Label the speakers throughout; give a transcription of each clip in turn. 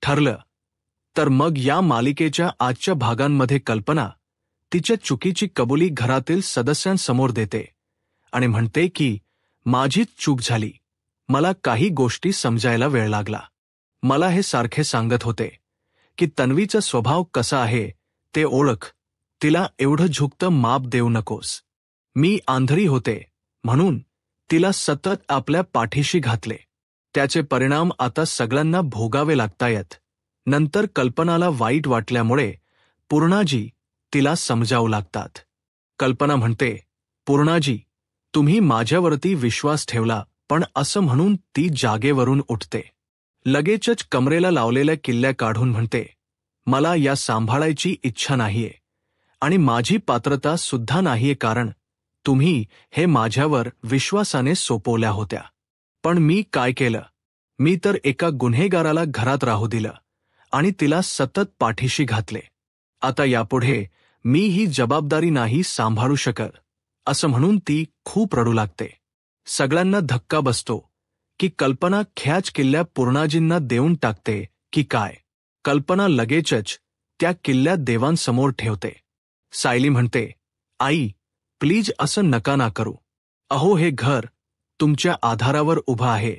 Speaker 1: ठरलं. तर मग या मालिकेच्या आजच्या भागांमध्ये कल्पना तिच्या चुकीची कबुली घरातील सदस्यांसमोर देते आणि म्हणते की माझीच चूक झाली, मला काही गोष्टी समजायला वेळ लागला. मला हे सारखे सांगत होते की तन्वीचा स्वभाव कसा आहे ते ओळख, तिला एवढं झुकतं माप देऊ नकोस. मी आंधळी होते म्हणून तिला सतत आपल्या पाठीशी घातले. त्याचे परिणाम आता सगळ्यांना भोगावे लागतायत. नंतर कल्पनाला वाईट वाटल्यामुळे पूर्णाजी तिला समजावू लागतात. कल्पना म्हणते, पूर्णाजी, तुम्ही माझ्यावरती विश्वास ठेवला, पण असं म्हणून ती जागेवरून उठते. लगेचच कमरेला लावलेल्या किल्ल्या काढून म्हणते, मला या सांभाळायची इच्छा नाहीये आणि माझी पात्रता सुद्धा नाहीये, कारण तुम्ही हे माझ्यावर विश्वासाने सोपवल्या होत्या. पण मी काय केलं? मी तर एका गुन्हेगाराला घरात राहू दिलं आणि तिला सतत पाठीशी घातले. आता यापुढे मी ही जबाबदारी नाही सांभाळू शकत, असं म्हणून ती खूप रडू लागते. सगळ्यांना धक्का बसतो की कल्पना ख्याच किल्ल्या पूर्णाजींना देऊन टाकते की काय. कल्पना लगेचच त्या किल्ल्या देवांसमोर ठेवते. सायली म्हणते, आई, प्लीज असं नका ना करू. अहो, हे घर तुमच्या आधारावर उभं आहे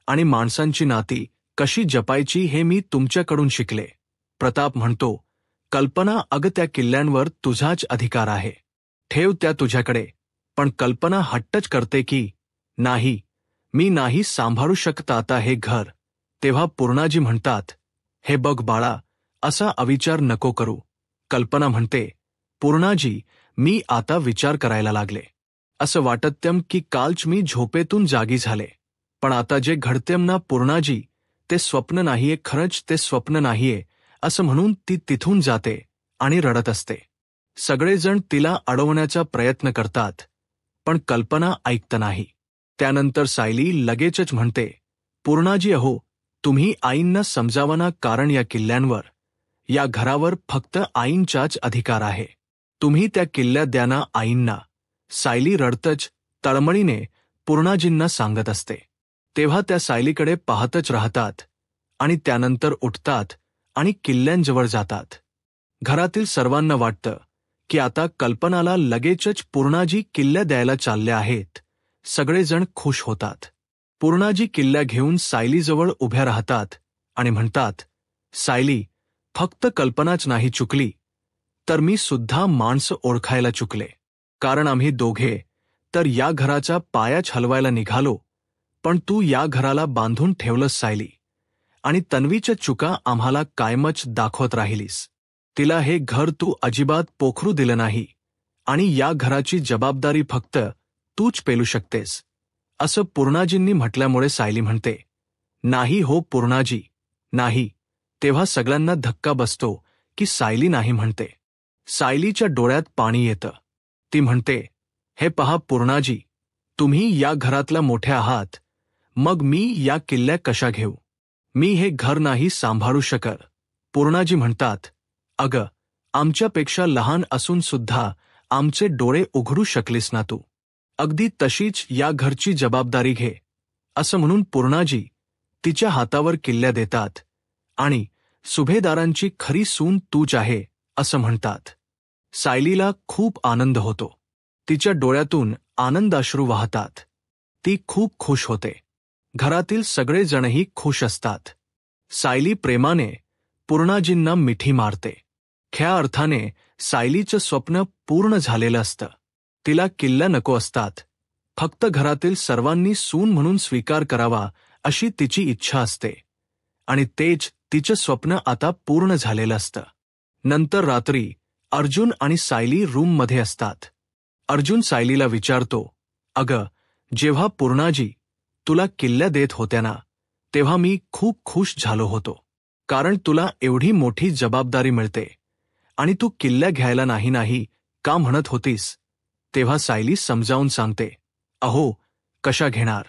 Speaker 1: आणि माणसांची नाती कशी जपायची हे मी तुमच्याकडून शिकले. प्रताप म्हणतो, कल्पना, अगं त्या किल्ल्यांवर तुझाच अधिकार आहे, ठेव त्या तुझ्याकडे. पण कल्पना हट्टच करते की नाही, मी नाही सांभाळू शकत आता हे घर. तेव्हा पूर्णाजी म्हणतात, हे बघ बाळा, असा अविचार नको करू. कल्पना म्हणते, पूर्णाजी, मी आता विचार करायला लागले. असं वाटत्यम की कालच मी झोपेतून जागी झाले, पण आता जे घडतेम ना पूर्णाजी, ते स्वप्न नाहीये, खरंच ते स्वप्न नाहीये, असं म्हणून ती तिथून जाते आणि रडत असते. सगळेजण तिला अडवण्याचा प्रयत्न करतात, पण कल्पना ऐकत नाही. त्यानंतर सायली लगेचच म्हणते, पूर्णाजी, अहो, तुम्ही आईंना समजावा ना, कारण या किल्ल्यांवर, या घरावर फक्त आईंचाच अधिकार आहे. तुम्ही त्या किल्ल्या द्या ना आईंना. सायली रडतच तळमळीने पूर्णाजींना सांगत असते. तेव्हा त्या सायलीकडे पाहतच राहतात आणि त्यानंतर उठतात आणि किल्ल्यांजवळ जातात. घरातील सर्वांना वाटतं की आता कल्पनाला लगेचच पूर्णाजी किल्ल्या द्यायला चालल्या आहेत. सगळेजण खुश होतात. पूर्णाजी किल्ल्या घेऊन सायलीजवळ उभ्या राहतात आणि म्हणतात, सायली, फक्त कल्पनाच नाही चुकली, तर मी सुद्धा माणसं ओळखायला चुकले. कारण आम्ही दोघे तर या घराचा पायाच हलवायला निघालो, पण तू या घराला बांधून ठेवलंस सायली, आणि तन्वीच्या चुका आम्हाला कायमच दाखवत राहिलीस. तिला हे घर तू अजिबात पोखरू दिलं नाही आणि या घराची जबाबदारी फक्त तूच पेलू शकतेस, असं पूर्णाजींनी म्हटल्यामुळे सायली म्हणते, नाही हो पूर्णाजी, नाही. तेव्हा सगळ्यांना धक्का बसतो की सायली नाही म्हणते. सायलीच्या डोळ्यात पाणी येतं. ती म्हणते, हे पहा पूर्णाजी, तुम्ही या घरातल्या मोठ्या आहात, मग मी या किल्ल्या कशा घेऊ? मी हे घर नाही सांभाळू शकत. पूर्णाजी म्हणतात, अगं, आमच्यापेक्षा लहान असून सुद्धा आमचे डोळे उघडू शकलीस ना तू. अगदी तशीच या घरची जबाबदारी घे, असं म्हणून पूर्णाजी तिच्या हातावर किल्ल्या देतात आणि सुभेदारांची खरी सून तूच आहे, असं म्हणतात. सायलीला खूप आनंद होतो. तिच्या डोळ्यातून आनंदाश्रू वाहतात. ती खूप खुश होते. घरातील सगळे जणही खुश असतात. सायली प्रेमाने पूर्णाजींना मिठी मारते. खऱ्या अर्थाने सायलीचं स्वप्न पूर्ण झालेलं असतं. तिला किल्ल्या नको असतात, फक्त घरातील सर्वांनी सून म्हणून स्वीकार करावा अशी तिची इच्छा असते, आणि तेच तिचं स्वप्न आता पूर्ण झालेलं असतं. नंतर रात्री अर्जुन आणि सायली रूममध्ये असतात. अर्जुन सायलीला विचारतो, अगं, जेव्हा पूर्णाजी तुला किल्ल्या देत होत्या ना, तेव्हा मी खूप खुश झालो होतो, कारण तुला एवढी मोठी जबाबदारी मिळते आणि तू किल्ल्या घ्यायला नाही का म्हणत होतीस. तेव्हा सायली समजावून सांगते, अहो, कशा घेणार?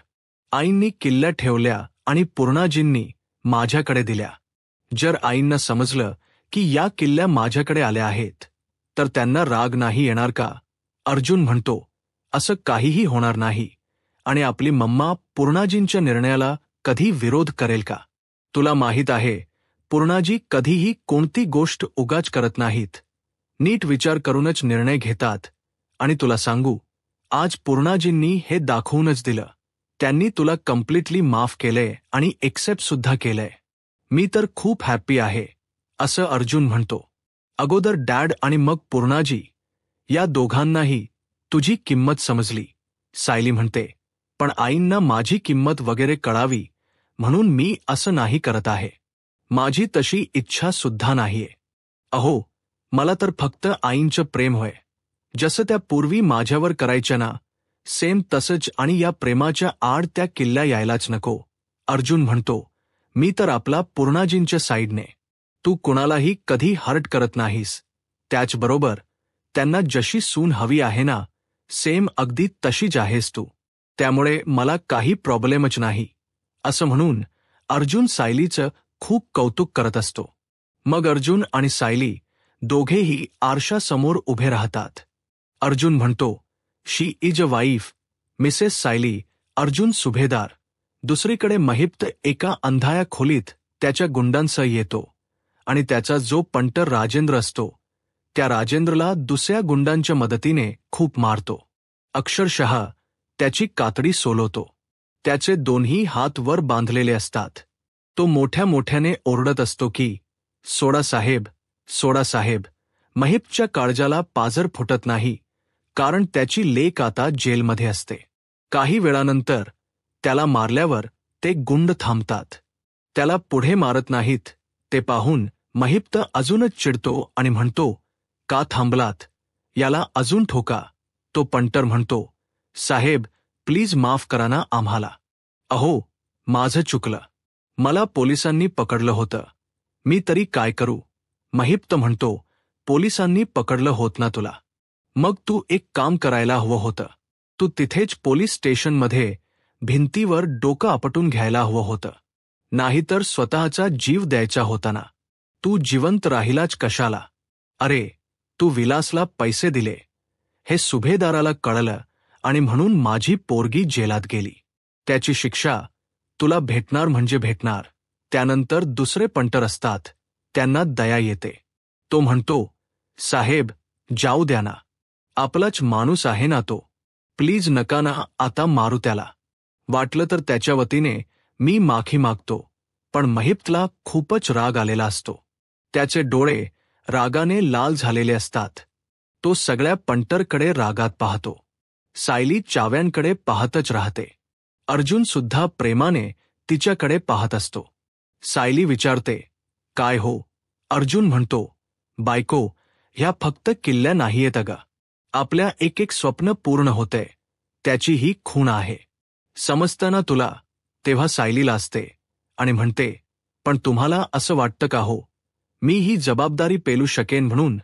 Speaker 1: आईंनी किल्ल्या ठेवल्या आणि पूर्णाजींनी माझ्याकडे दिल्या. जर आईंना समजलं की या किल्ल्या माझ्याकडे आल्या आहेत, तर त्यांना राग नाही येणार का? अर्जुन म्हणतो, असं काहीही होणार नाही, आणि आपली मम्मा पूर्णाजींच्या निर्णयाला कधी विरोध करेल का? तुला माहीत आहे, पूर्णाजी कधीही कोणती गोष्ट उगाच करत नाहीत, नीट विचार करूनच निर्णय घेतात. आणि तुला सांगू, आज पूर्णाजींनी हे दाखवूनच दिलं. त्यांनी तुला कम्प्लिटली माफ केलंय आणि एक्सेप्ट सुद्धा केलंय. मी तर खूप हॅप्पी आहे, असं अर्जुन म्हणतो. अगोदर डॅड आणि मग पूर्णाजी, या दोघांनाही तुझी किंमत समजली, सायली म्हणते. पण आईंना माझी किंमत वगैरे कळावी म्हणून मी असं नाही करत आहे. माझी तशी इच्छा सुद्धा नाहीये. अहो, मला तर फक्त आईंचं प्रेम होय. जसं त्या पूर्वी माझ्यावर करायच्या ना, सेम तसंच. आणि या प्रेमाच्या आड त्या किल्ल्या यायलाच नको. अर्जुन म्हणतो. मी तर आपला पूर्णाजींच्या साईडने. तू कुणालाही कधी हर्ट करत नाहीस. त्याचबरोबर त्यांना जशी सून हवी आहे ना, सेम अगदी तशीच आहेस तू. त्यामुळे मला काही प्रॉब्लेमच नाही, असं म्हणून अर्जुन सायलीचं खूप कौतुक करत असतो. मग अर्जुन आणि सायली दोघेही आरशासमोर उभे राहतात. अर्जुन म्हणतो, she is a wife, Mrs Sayali. Arjun Subhedar. दुसरीकडे महिप्त एका अंधाया खोलीत त्याच्या गुंडांसह येतो आणि त्याचा जो पंटर राजेंद्र असतो, त्या राजेंद्रला दुसऱ्या गुंडांच्या मदतीने खूप मारतो. अक्षरशः त्याची कातडी सोलवतो. त्याचे दोन्ही हात वर बांधलेले असतात. तो मोठ्या मोठ्याने ओरडत असतो की, सोडा साहेब, सोडा साहेब. महिपच्या काळजाला पाझर फुटत नाही, कारण त्याची लेक आता जेलमध्ये असते. काही वेळानंतर त्याला मारल्यावर ते गुंड थांबतात. त्याला पुढे मारत नाहीत. ते पाहून महिप्त अजूनच चिडतो आणि म्हणतो, का थांबलात? याला अजून ठोका. तो पंटर म्हणतो, साहेब प्लीज माफ करा ना आम्हाला. अहो, माझं चुकलं. मला पोलिसांनी पकडलं होतं. मी तरी काय करू? महिप्त म्हणतो, पोलिसांनी पकडलं होत ना तुला, मग तू एक काम करायला हवं होतं. तू तिथेच पोलीस स्टेशनमध्ये भिंतीवर डोकं आपटून घ्यायला हवं होतं. नाहीतर स्वतःचा जीव द्यायचा होता ना. तू जिवंत राहिलाच कशाला? अरे, तू विलासला पैसे दिले, हे सुभेदाराला कळलं आणि म्हणून माझी पोरगी जेलात गेली. त्याची शिक्षा तुला भेटणार म्हणजे भेटणार. त्यानंतर दुसरे पंटर असतात, त्यांना दया येते. तो म्हणतो, साहेब जाऊ द्या ना, आपलाच माणूस आहे ना तो. प्लीज नका ना आता मारू त्याला. वाटलं तर त्याच्या वतीने मी माफी मागतो. पण महिप्तला खूपच राग आलेला असतो. त्याचे डोळे रागाने लाल झालेले असतात. तो सगळ्या पंटरकडे रागात पाहतो. सायली चाव्यांकडे पाहतच राहते. अर्जुन सुद्धा प्रेमाने तिच्याकडे पाहत असतो. सायली विचारते, काय हो? अर्जुन म्हणतो, बायको, ह्या फक्त किल्ल्या नाहीयेत अगं. आपल्या एक एक स्वप्न पूर्ण होतंय, त्याची ही खूण आहे. समजतं ना तुला? तेव्हा सायली लाजते आणि म्हणते, पण तुम्हाला असं वाटतं का हो, मी ही जबाबदारी पेलू शकेन म्हणून?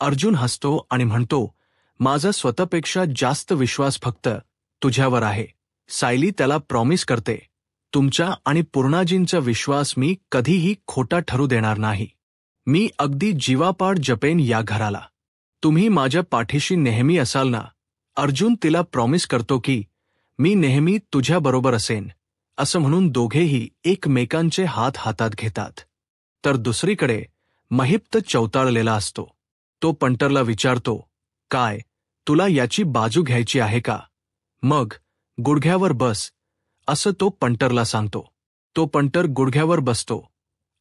Speaker 1: अर्जुन हसतो आणि म्हणतो, माझा स्वतःपेक्षा जास्त विश्वास फक्त तुझ्यावर आहे. सायली त्याला प्रॉमिस करते, तुमच्या आणि पूर्णाजींचा विश्वास मी कधीही खोटा ठरू देणार नाही. मी अगदी जीवापाड जपेन या घराला. तुम्ही माझ्या पाठीशी नेहमी असाल ना? अर्जुन तिला प्रॉमिस करतो की, मी नेहमी तुझ्याबरोबर असेन, असं म्हणून दोघेही एकमेकांचे हात हातात घेतात. तर दुसरीकडे महिप्त चवताळलेला असतो. तो पंटरला विचारतो, काय तुला याची बाजू घ्यायची आहे का? मग गुडघ्यावर बस, असं तो पंटरला सांगतो. तो पंटर गुडघ्यावर बसतो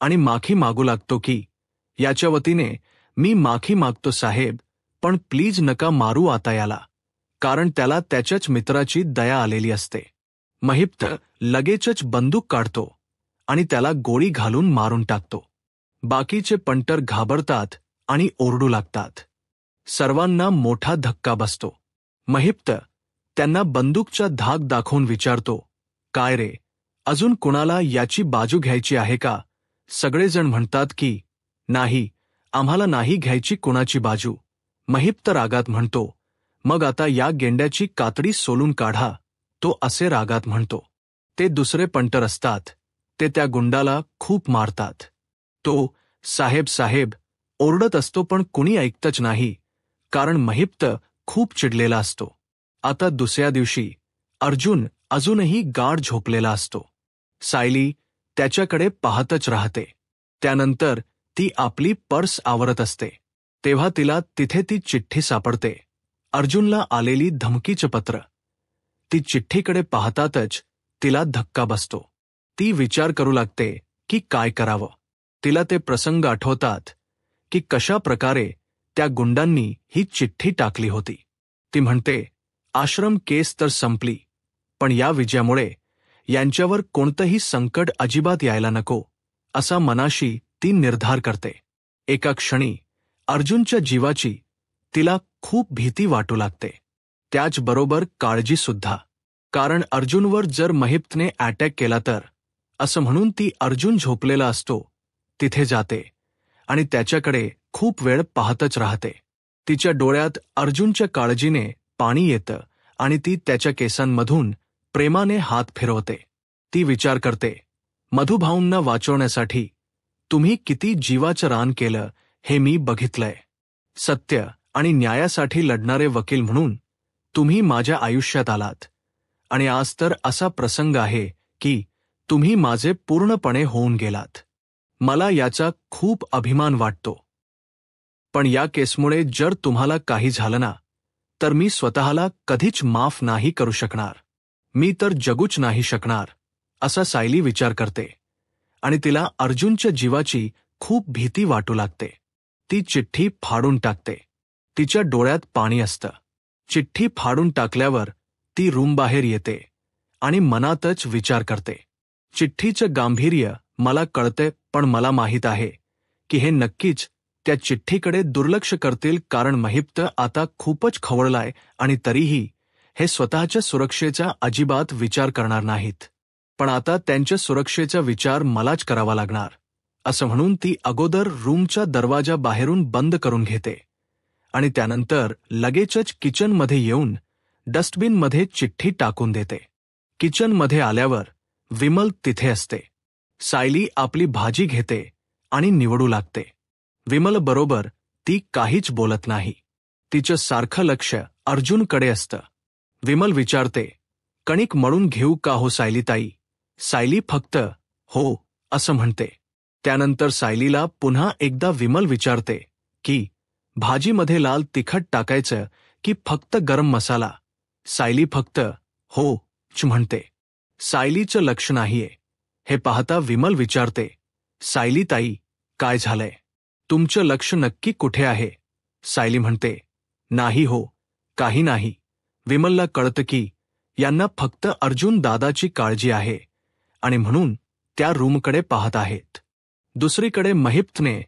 Speaker 1: आणि माफी मागू लागतो की, याच्या वतीने मी माफी मागतो साहेब, पण प्लीज नका मारू आता याला, कारण त्याला त्याच्याच मित्राची दया आलेली असते. महिप्त लगेचच बंदूक काढतो आणि त्याला गोळी घालून मारून टाकतो. बाकीचे पंटर घाबरतात आणि ओरडू लागतात. सर्वांना मोठा धक्का बसतो. महिप्त त्यांना बंदूकचा धाक दाखवून विचारतो, काय रे, अजून कुणाला याची बाजू घ्यायची आहे का? सगळेजण म्हणतात की, नाही, आम्हाला नाही घ्यायची कुणाची बाजू. महिप्त रागात म्हणतो, मग आता या गेंड्याची कातडी सोलून काढा. तो असे रागात म्हणतो. ते दुसरे पंटर असतात, ते त्या गुंडाला खूप मारतात. तो साहेब साहेब ओरडत असतो, पण कुणी ऐकतच नाही, कारण महिप्त खूप चिडलेला असतो. आता दुसऱ्या दिवशी अर्जुन अजूनही गाढ झोपलेला असतो. सायली त्याच्याकडे पाहतच राहते. त्यानंतर ती आपली पर्स आवरत असते तेव्हा तिला तिथे ती चिठ्ठी सापडते, अर्जुनला आलेली धमकीचं पत्र. ती चिठ्ठीकडे पाहतातच तिला धक्का बसतो. ती विचार करू लागते की काय करावं. तिला ते प्रसंग आठवतात की कशा प्रकारे त्या गुंडांनी ही चिठ्ठी टाकली होती. ती म्हणते, आश्रम केस तर संपली, पण या विजयामुळे यांच्यावर कोणतंही संकट अजिबात यायला नको, असा मनाशी ती निर्धार करते. एका क्षणी अर्जुनच्या जीवाची तिला खूप भीती वाटू लागते. त्याचबरोबर काळजीसुद्धा. कारण अर्जुनवर जर महिप्तने अटॅक केला तर, असं म्हणून ती अर्जुन झोपलेला असतो तिथे जाते आणि त्याच्याकडे खूप वेळ पाहतच राहते. तिच्या डोळ्यात अर्जुनच्या काळजीने पाणी येतं आणि ती त्याच्या केसांमधून प्रेमाने हात फिरवते. ती विचार करते, मधुभाऊंना वाचवण्यासाठी तुम्ही किती जीवाचं रान केलं हे मी बघितलंय. सत्य आणि न्यायासाठी लढणारे वकील म्हणून तुम्ही माझ्या आयुष्यात आलात आणि आज तर असा प्रसंग आहे की तुम्ही माझे पूर्णपणे होऊन गेलात. मला याचा खूप अभिमान वाटतो. पण या केसमुळे जर तुम्हाला काही झालं ना, तर मी स्वतःला कधीच माफ नाही करू शकणार. मी तर जगूच नाही शकणार, असा सायली विचार करते आणि तिला अर्जुनच्या जीवाची खूप भीती वाटू लागते. ती चिठ्ठी फाडून टाकते. तिच्या डोळ्यात पाणी असतं. चिठ्ठी फाडून टाकल्यावर ती रूमबाहेर येते आणि मनातच विचार करते, चिठ्ठीचं गांभीर्य मला कळते, पण मला माहीत आहे की हे नक्कीच त्या चिठ्ठीकडे दुर्लक्ष करतील, कारण महिप्त आता खूपच खवळलाय आणि तरीही हे स्वतःच्या सुरक्षेचा अजिबात विचार करणार नाहीत. पण आता त्यांच्या सुरक्षेचा विचार मलाच करावा लागणार, असं म्हणून ती अगोदर रूमचा दरवाजा बाहेरून बंद करून घेते आणि त्यानंतर लगेचच किचनमध्ये येऊन डस्टबिनमध्ये चिठ्ठी टाकून देते. किचनमध्ये आल्यावर विमल तिथे असते. सायली आपली भाजी घेते आणि निवडू लागते. विमल बरोबर ती काहीच बोलत नाही. तिचं सारखं लक्ष अर्जुनकडे असतं. विमल विचारते, कणिक मळून घेऊ का हो सायलीताई? सायली फक्त हो असं म्हणते. त्यानंतर सायलीला पुन्हा एकदा विमल विचारते की भाजीमध्ये लाल तिखट टाकायचं की फक्त गरम मसाला? सायली फक्त हो च म्हणते. सायलीचं लक्ष नाहीये हे पाहता विमल विचारते, सायलीताई काय झालंय? तुमचं लक्ष नक्की कुठे आहे? सायली म्हणते, नाही हो, काही नाही. विमलला कळतं की यांना फक्त अर्जुन दादाची काळजी आहे आणि म्हणून त्या रूमकडे पाहत आहेत. दुसरीकडे महिप्तने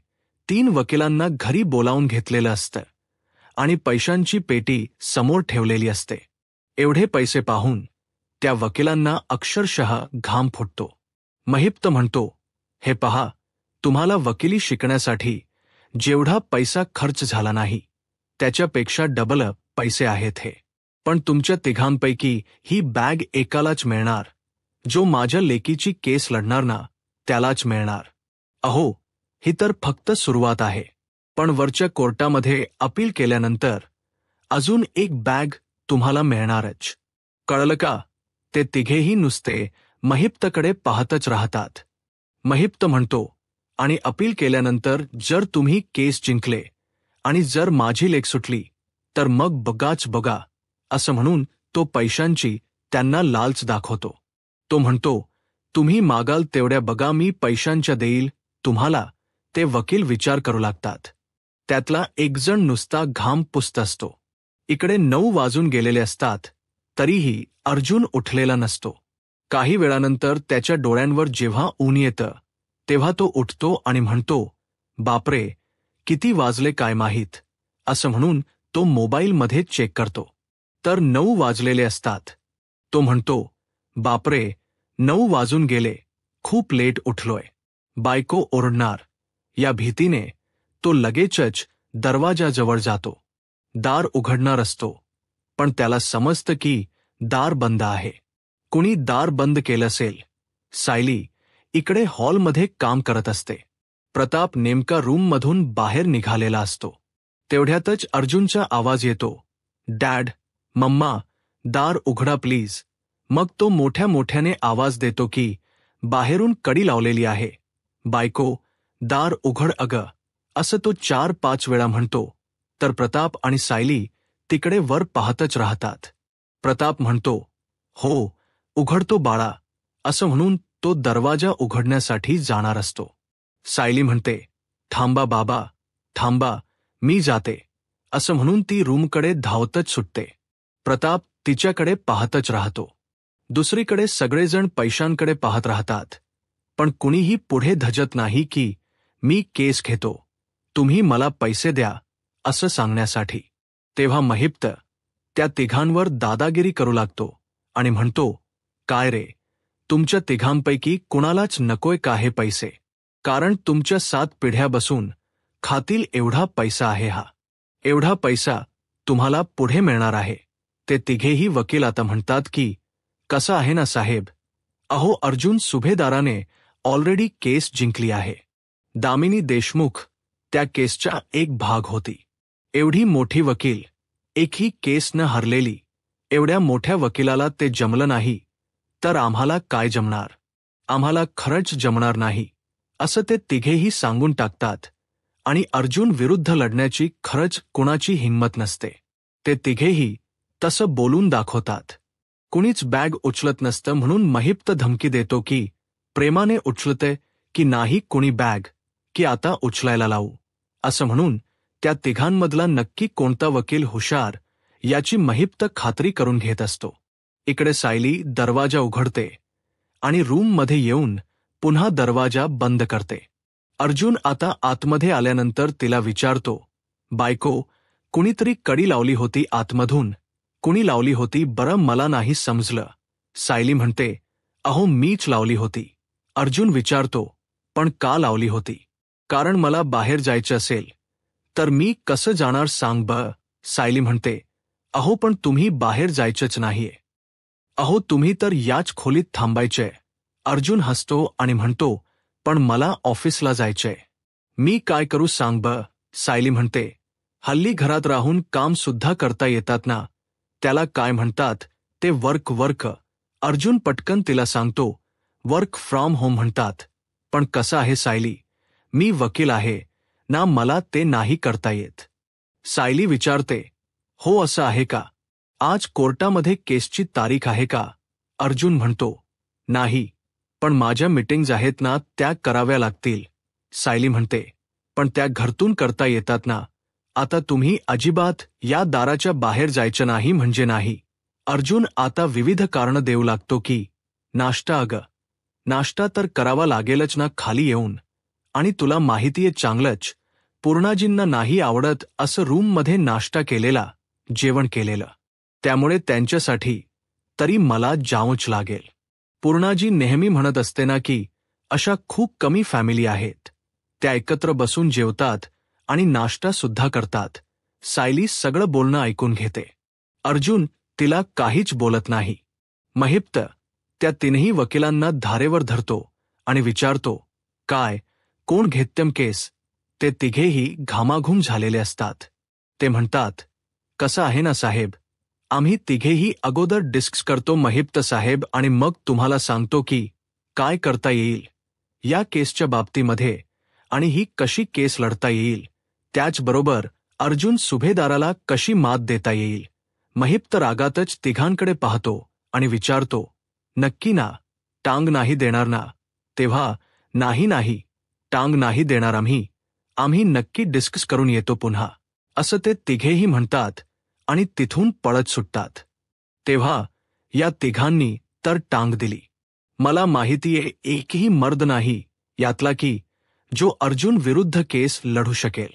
Speaker 1: 3 वकिलांना घरी बोलावून घेतलेलं असतं आणि पैशांची पेटी समोर ठेवलेली असते. एवढे पैसे पाहून त्या वकिलांना अक्षरशः घाम फुटतो. महिप्त म्हणतो, हे पहा, तुम्हाला वकिली शिकण्यासाठी जेवढा पैसा खर्च झाला नाही त्याच्यापेक्षा डबल पैसे आहेत हे. पण तुमच्या तिघांपैकी ही बॅग एकालाच मिळणार. जो माझ्या लेकीची केस लढणार ना त्यालाच मिळणार. अहो, ही तर फक्त सुरुवात आहे. पण वरच्या कोर्टामध्ये अपील केल्यानंतर अजून एक बॅग तुम्हाला मिळणारच. कळलं का? ते तिघेही नुसते महिप्तकडे पाहतच राहतात. महिप्त म्हणतो, आणि अपील केल्यानंतर जर तुम्ही केस जिंकले आणि जर माझी लेक सुटली तर मग बघाच बघा, असं म्हणून तो पैशांची त्यांना लालच दाखवतो. तो म्हणतो, तुम्ही मागाल तेवढ्या बघा, मी पैशांच्या देईल तुम्हाला. ते वकील विचार करू लागतात. त्यातला एक जण नुसता घाम पुसत असतो. इकडे 9 वाजून गेलेले असतात तरीही अर्जुन उठलेला नसतो. काही वेळानंतर त्याच्या डोळ्यांवर जेव्हा ऊन येतं तेव्हा तो उठतो आणि म्हणतो, बापरे, किती वाजले काय माहीत, असं म्हणून तो मोबाईलमध्ये चेक करतो. तर 9 वाजलेले असतात. तो म्हणतो, बापरे, 9 वाजून गेले, खूप लेट उठलोय, बायको ओरडणार, या भीतीने तो लगेचच दरवाजाजवळ जातो. दार उघडणार असतो, पण त्याला समजतं की दार बंद आहे. कुणी दार बंद केलं असेल. सायली इकडे हॉलमध्ये काम करत असते. प्रताप नेमका रूममधून बाहेर निघालेला असतो. तेवढ्यातच अर्जुनचा आवाज येतो, डॅड, मम्मा, दार उघडा प्लीज. मग तो मोठ्या मोठ्याने आवाज देतो की बाहेरून कडी लावलेली आहे. बायको दार उघड अगं, असं तो 4-5 वेळा म्हणतो, तर प्रताप आणि सायली तिकडे वर पाहतच राहतात. प्रताप म्हणतो, हो, उघडतो बाळा, असं म्हणून तो दरवाजा उघडण्यासाठी जाणार असतो. सायली म्हणते, थांबा बाबा, थांबा, मी जाते, असं म्हणून ती रूमकडे धावतच सुटते. प्रताप तिच्याकडे पाहतच राहतो. दुसरीकडे सगळेजण पैशांकडे पाहत राहतात, पण कुणीही पुढे धजत नाही की मी केस घेतो, तुम्ही मला पैसे द्या, असं सांगण्यासाठी. तेव्हा महिप्त त्या तिघांवर दादागिरी करू लागतो आणि म्हणतो, काय रे, तुमच्या तिघांपैकी कुणालाच नकोय का हे पैसे? कारण तुमच्या 7 पिढ्या बसून खातील एवढा पैसा आहे हा. एवढा पैसा तुम्हाला पुढे मिळणार आहे. ते तिघेही वकील आता म्हणतात की, कसं आहे ना साहेब, अहो अर्जुन सुभेदाराने ऑलरेडी केस जिंकली आहे. दामिनी देशमुख त्या केसचा एक भाग होती. एवढी मोठी वकील, एकही केस न हरलेली, एवढ्या मोठ्या वकिलाला ते जमलं नाही, तर आम्हाला काय जमणार? आम्हाला खरंच जमणार नाही, असं ते तिघेही सांगून टाकतात आणि अर्जुन विरुद्ध लढण्याची खरंच कुणाची हिंमत नसते. ते तिघेही तसं बोलून दाखवतात. कुणीच बॅग उचलत नसतं म्हणून महिप्त धमकी देतो की प्रेमाने उचलते की नाही कुणी बॅग, की आता उचलायला लावू, असं म्हणून त्या तिघांमधला नक्की कोणता वकील हुशार याची महिप्त खात्री करून घेत असतो. इकडे सायली दरवाजा उघडते आणि रूममध्ये येऊन पुन्हा दरवाजा बंद करते. अर्जुन आता आतमध्ये आल्यानंतर तिला विचारतो, बायको, कुणीतरी कडी लावली होती आतमधून, कुणी लावली होती बरं मला नाही समजलं. सायली म्हणते, अहो मीच लावली होती. अर्जुन विचारतो, पण का लावली होती? कारण मला बाहेर जायचं असेल. तर मी कसं जाणार सांग ब? सायली म्हणते, अहो पण तुम्ही बाहेर जायचंच नाहीये. अहो तुम्ही तर याच खोलीत थांबायचंय. अर्जुन हसतो आणि म्हणतो, पण मला ऑफिसला जायचंय. मी काय करू सांग ब? सायली म्हणते, हल्ली घरात राहून काम सुद्धा करता येतात ना, त्याला काय म्हणतात ते वर्क. अर्जुन पटकन तिला सांगतो, वर्क फ्रॉम होम म्हणतात. पण कसं आहे सायली, मी वकील आहे ना, मला ते नाही करता येत. सायली विचारते, हो असं आहे का? आज कोर्टामध्ये केसची तारीख आहे का? अर्जुन म्हणतो, नाही, पण माझ्या मीटिंग्ज आहेत ना, त्या कराव्या लागतील. सायली म्हणते, पण त्या घरतून करता येतात ना, आता तुम्ही अजिबात या दाराच्या बाहेर जायचं नाही म्हणजे नाही. अर्जुन आता विविध कारणं देऊ लागतो की, नाश्ता अगं, नाश्ता तर करावा लागेलच ना खाली येऊन, आणि तुला माहितीये चांगलंच, पूर्णाजींना नाही आवडत असं रूममध्ये नाश्ता केलेला, जेवण केलेलं, त्यामुळे त्यांच्यासाठी तरी मला जावंच लागेल. पूर्णाजी नेहमी म्हणत असते ना की अशा खूप कमी फॅमिली आहेत, त्या एकत्र बसून जेवतात आणि नाश्ता सुद्धा करतात. सायली सगळं बोलणं ऐकून घेते. अर्जुन तिला काहीच बोलत नाही. महिप्त त्या तीनही वकिलांना धारेवर धरतो आणि विचारतो, काय, कोण घेत्यम केस? ते तिघेही घामाघूम झालेले असतात. ते म्हणतात, कसं आहे ना साहेब, आम्ही तिघेही अगोदर डिस्कस करतो महिप्त साहेब आणि मग तुम्हाला सांगतो की काय करता येईल या केसच्या बाबतीमध्ये आणि ही कशी केस लढता येईल, त्याचबरोबर अर्जुन सुभेदाराला कशी मात देता येईल. महिप्त रागातच तिघांकडे पाहतो आणि विचारतो, नक्की ना, टांग नाही देणार ना? तेव्हा नाही, टांग नाही देणार आम्ही नक्की डिस्कस करून येतो पुन्हा, असं ते तिघेही म्हणतात आणि तिथून पळत सुटतात. तेव्हा या तिघांनी तर टांग दिली. मला माहितीये एकही मर्द नाही यातला की जो अर्जुन विरुद्ध केस लढू शकेल.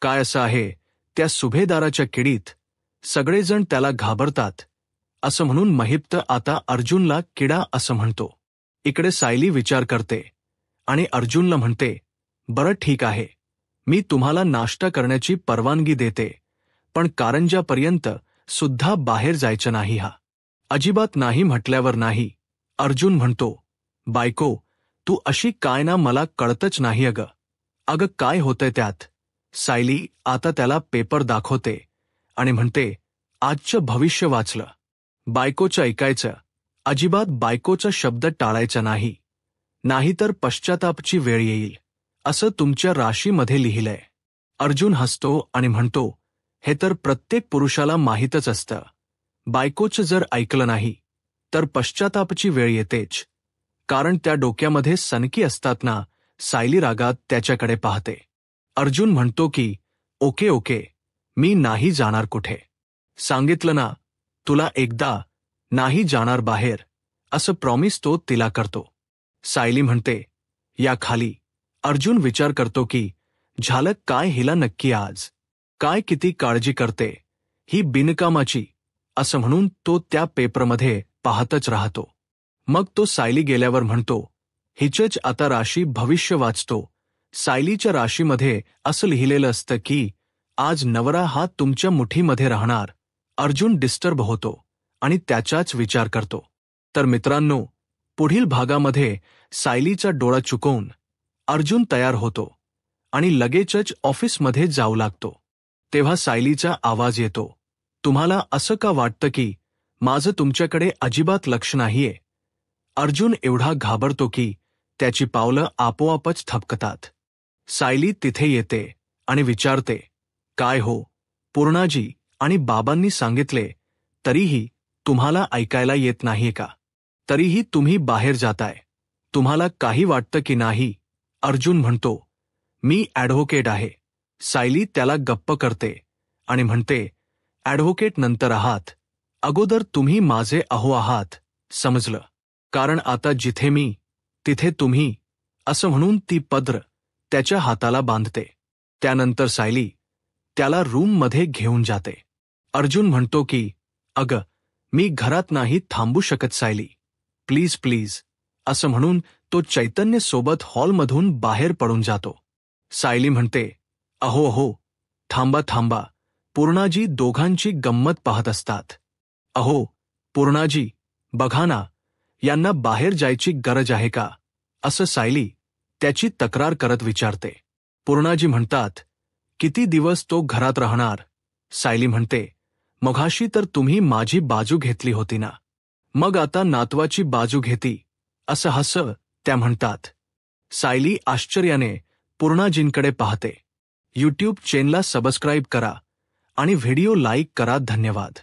Speaker 1: काय असं आहे त्या सुभेदाराच्या किडीत, सगळेजण त्याला घाबरतात, असं म्हणून महिप्त आता अर्जुनला किडा असं म्हणतो. इकडे सायली विचार करते आणि अर्जुनला म्हणते, बरं ठीक आहे, मी तुम्हाला नाश्ता करण्याची परवानगी देते, पण कारंजापर्यंत सुद्धा बाहेर जायचं नाही हा. अजिबात नाही म्हटल्यावर नाही. अर्जुन म्हणतो, बायको, तू अशी काय ना मला कळतच नाही अगं काय होतंय त्यात? सायली आता त्याला पेपर दाखवते आणि म्हणते, आजचं भविष्य वाचलं. बायकोचं ऐकायचं, अजिबात बायकोचा शब्द टाळायचा नाही, नाहीतर पश्चातापची वेळ येईल. असं तुमच्या राशीमध्ये लिहिलंय. अर्जुन हसतो आणि म्हणतो, हे तर प्रत्येक पुरुषाला माहीतच असतं. बायकोचं जर ऐकलं नाही तर पश्चातापाची वेळ येतेच. कारण त्या डोक्यामध्ये सनकी असतात ना. सायली रागात त्याच्याकडे पाहते. अर्जुन म्हणतो की ओके ओके, मी नाही जाणार कुठे. सांगितलं ना तुला एकदा, नाही जाणार बाहेर, असं प्रॉमिस तो तिला करतो. सायली म्हणते, या खाली. अर्जुन विचार करतो की झालं काय हिला नक्की आज. काय किती काळजी करते ही बिनकामाची, असं म्हणून तो त्या पेपरमध्ये पाहतच राहतो. मग तो सायली गेल्यावर म्हणतो, हिचंच आता राशी भविष्य वाचतो. सायलीच्या राशीमध्ये असं लिहिलेलं असतं की आज नवरा हा तुमच्या मुठीमध्ये राहणार. अर्जुन डिस्टर्ब होतो आणि त्याचाच विचार करतो. तर मित्रांनो, पुढील भागामध्ये सायलीचा डोळा चुकवून अर्जुन तयार होतो आणि लगेचच ऑफिसमध्ये जाऊ लागतो. तेव्हा सायलीचा आवाज येतो, तुम्हाला असं का वाटतं की माझं तुमच्याकडे अजिबात लक्ष नाहीये. अर्जुन एवढा घाबरतो की त्याची पावलं आपोआपच थबकतात. सायली तिथे येते आणि विचारते, काय हो पूर्णाजी आणि बाबांनी सांगितले तरीही तुम्हाला ऐकायला येत नाहीये का. तरीही तुम्ही बाहेर जाताय. तुम्हाला काही वाटतं की नाही. अर्जुन म्हणतो, मी ॲडव्होकेट आहे. सायली त्याला गप्प करते आणि म्हणते, ॲडव्होकेट नंतर आहात, अगोदर तुम्ही माझे अहो आहात, समजलं. कारण आता जिथे मी तिथे तुम्ही, असं म्हणून ती पदर त्याच्या हाताला बांधते. त्यानंतर सायली त्याला रूममध्ये घेऊन जाते. अर्जुन म्हणतो की अगं, मी घरात नाही थांबू शकत सायली, प्लीज प्लीज, असं म्हणून तो चैतन्य सोबत हॉलमधून बाहेर पडून जातो. सायली म्हणते, अहो अहो, थांबा थांबा. पूर्णाजी दोघांची गंमत पाहत असतात. अहो पूर्णाजी, बघा ना, यांना बाहेर जायची गरज आहे का, असं सायली त्याची तक्रार करत विचारते. पूर्णाजी म्हणतात, किती दिवस तो घरात राहणार. सायली म्हणते, मघाशी तर तुम्ही माझी बाजू घेतली होती ना, मग आता नातवाची बाजू घेती, असं हसं त्या म्हणतात. सायली आश्चर्याने पूर्णाजींकडे पाहते. यूट्यूब चॅनलला सबस्क्राईब करा आणि व्हिडिओ लाईक करा. धन्यवाद.